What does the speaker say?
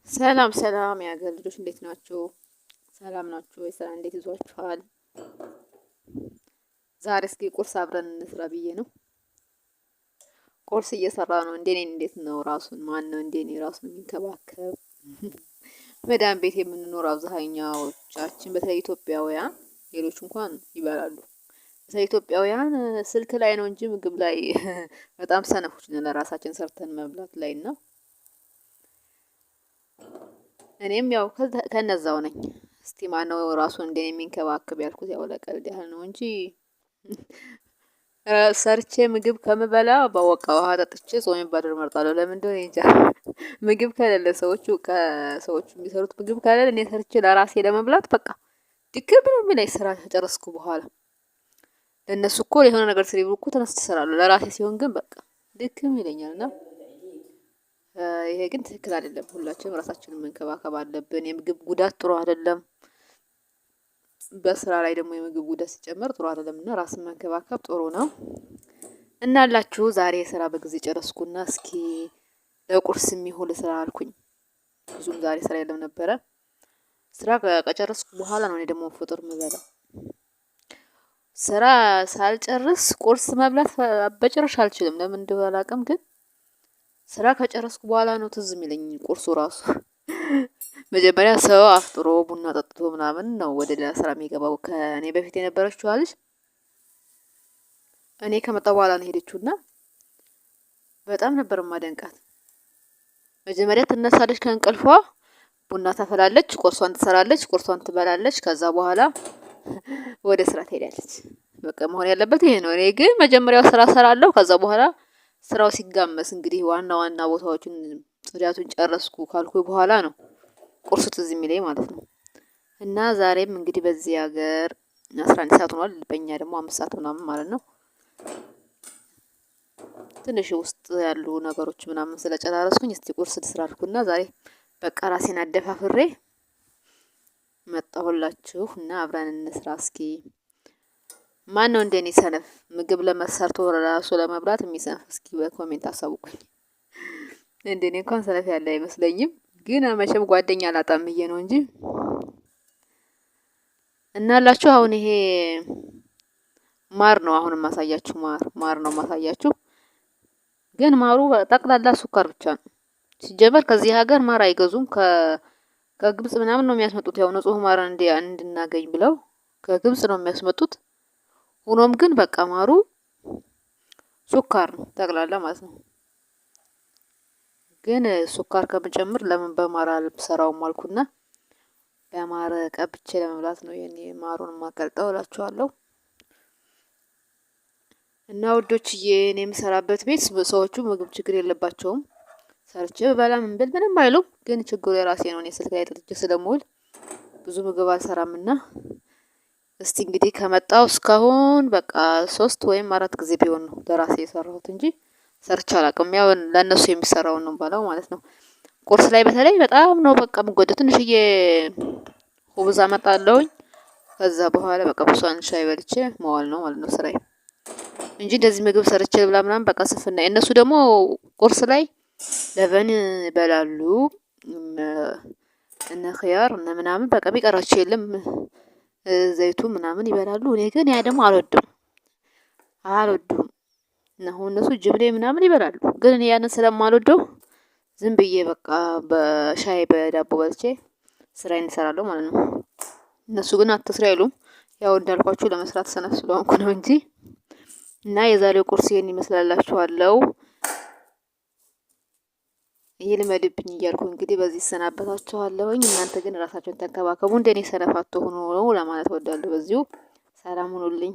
ሰላም ሰላም የሀገር ልጆች እንዴት ናችሁ? ሰላም ናችሁ ወይ? ስራ እንዴት ይዟችኋል? ዛሬ እስኪ ቁርስ አብረን እንስራ ብዬ ነው። ቁርስ እየሰራ ነው። እንደኔ እንዴት ነው ራሱን ማን ነው እንደኔ ራሱን የሚንከባከብ? መዳም ቤት የምንኖር አብዛኛዎቻችን በተለይ ኢትዮጵያውያን፣ ሌሎች እንኳን ይበላሉ። በተለይ ኢትዮጵያውያን ስልክ ላይ ነው እንጂ ምግብ ላይ በጣም ሰነፎች ነን ለራሳችን ሰርተን መብላት ላይ ነው። እኔም ያው ከነዛው ነኝ። እስቲ ማነው ራሱን እንደኔ የሚንከባከብ ያልኩት ያው ለቀልድ ያህል ነው እንጂ ሰርቼ ምግብ ከምበላ በወቃ ውሃ ጠጥቼ ጾም ባድር እመርጣለሁ። ለምን እንደሆነ እንጃ። ምግብ ከሌለ ከሰዎቹ የሚሰሩት ምግብ ከሌለ እኔ ሰርቼ ለራሴ ለመብላት በቃ ድክም ነው የሚለኝ ስራ ከጨረስኩ በኋላ። ለእነሱ እኮ የሆነ ነገር ስሪብሉ እኮ ተነስቼ እሰራለሁ። ለራሴ ሲሆን ግን በቃ ድክም ይለኛል እና ይሄ ግን ትክክል አይደለም። ሁላችንም ራሳችንን መንከባከብ አለብን። የምግብ ጉዳት ጥሩ አይደለም። በስራ ላይ ደግሞ የምግብ ጉዳት ሲጨመር ጥሩ አይደለም እና ራስን መንከባከብ ጥሩ ነው። እናላችሁ ዛሬ ስራ በጊዜ ጨረስኩና እስኪ ለቁርስ የሚሆን ስራ አልኩኝ። ብዙም ዛሬ ስራ የለም ነበረ። ስራ ከጨረስኩ በኋላ ነው እኔ ደግሞ ፍጡር የምበላው። ስራ ሳልጨርስ ቁርስ መብላት በጭራሽ አልችልም። ለምን እንደሆነ አላውቅም ግን ስራ ከጨረስኩ በኋላ ነው ትዝ የሚለኝ ቁርሱ ራሱ። መጀመሪያ ሰው አፍጥሮ ቡና ጠጥቶ ምናምን ነው ወደ ሌላ ስራ የሚገባው። ከእኔ በፊት የነበረችው ልጅ እኔ ከመጣሁ በኋላ ነው ሄደችውና በጣም ነበር ማደንቃት። መጀመሪያ ትነሳለች ከእንቅልፏ፣ ቡና ታፈላለች፣ ቁርሷን ትሰራለች፣ ቁርሷን ትበላለች። ከዛ በኋላ ወደ ስራ ትሄዳለች። በቃ መሆን ያለበት ይሄ ነው። እኔ ግን መጀመሪያው ስራ ሰራለሁ። ከዛ በኋላ ስራው ሲጋመስ እንግዲህ ዋና ዋና ቦታዎችን ጽዳቱን ጨረስኩ ካልኩ በኋላ ነው ቁርሱ ትዝ የሚለኝ ማለት ነው። እና ዛሬም እንግዲህ በዚህ ሀገር 11 ሰዓት ሆኗል። በእኛ ደግሞ 5 ሰዓት ምናምን ማለት ነው። ትንሽ ውስጥ ያሉ ነገሮች ምናምን ስለጨራረስኩኝ እስቲ ቁርስ ልስራ አልኩና ዛሬ በቃ ራሴን አደፋፍሬ መጣሁላችሁ እና አብረን እንስራ እስኪ። ማን ነው እንደኔ ሰነፍ ምግብ ለመሰርቶ ራሱ ለመብላት የሚሰንፍ? እስኪ በኮሜንት አሳውቁኝ። እንደኔ እንኳን ሰነፍ ያለ አይመስለኝም፣ ግን መቼም ጓደኛ አላጣም ብዬ ነው እንጂ እናላችሁ። አሁን ይሄ ማር ነው አሁን ማሳያችሁ። ማር ነው ማሳያችሁ። ግን ማሩ ጠቅላላ ሱካር ብቻ ነው። ሲጀመር ከዚህ ሀገር ማር አይገዙም። ከግብጽ ምናምን ነው የሚያስመጡት። ያው ንጹህ ማር እንድናገኝ ብለው ከግብጽ ነው የሚያስመጡት። ሆኖም ግን በቃ ማሩ ሱካር ነው ጠቅላላ ማለት ነው። ግን ሱካር ከምጨምር ለምን በማር አልሰራውም አልኩና በማር ቀብቼ ለመብላት ነው የኔ ማሩን ማቀልጠው እላችኋለሁ። እና ውዶችዬ እኔ የምሰራበት ቤት ሰዎቹ ምግብ ችግር የለባቸውም። ሰርቼ በላ ምን ብል ምንም አይሉም። ግን ችግሩ የራሴ ነው። እኔ ስልክ ላይ ጥጥቼ ስለምውል ብዙ ምግብ አልሰራምና እስቲ እንግዲህ ከመጣው እስካሁን በቃ 3 ወይም 4 ጊዜ ቢሆን ነው ለራሴ የሰራሁት እንጂ ሰርቼ አላውቅም። ያው ለእነሱ የሚሰራውን ነው ባለው ማለት ነው። ቁርስ ላይ በተለይ በጣም ነው በቃ የምጎዳው። ትንሽዬ ሁብዝ አመጣለሁኝ። ከዛ በኋላ በቃ ብሷን ሻይ በልቼ መዋል ነው ማለት ነው ስራዬ እንጂ እንደዚህ ምግብ ሰርቼ ብላ ምናምን በቃ ስፍና። እነሱ ደግሞ ቁርስ ላይ ለበን ይበላሉ እነ ኺያር እነ ምናምን በቃ ቢቀራቸው የለም ዘይቱ ምናምን ይበላሉ። እኔ ግን ያ ደግሞ አልወድም። እነሱ ጅብሌ ምናምን ይበላሉ። ግን እኔ ያንን ስለማልወደው ዝም ብዬ በቃ በሻይ በዳቦ በልቼ ስራዬን እሰራለሁ ማለት ነው። እነሱ ግን አትስራ አይሉም። ያው እንዳልኳችሁ ለመስራት ሰነፍ ስለሆንኩ ነው እንጂ። እና የዛሬው ቁርስ ይሄን ይመስላላችኋለሁ። ይሄ ልመድብኝ እያልኩ እንግዲህ በዚህ እሰናበታችኋለሁኝ። እናንተ ግን ራሳችሁን ተንከባከቡ። እንደኔ ሰነፍ አትሁኑ ለማለት እወዳለሁ። በዚሁ ሰላም ሁኑልኝ።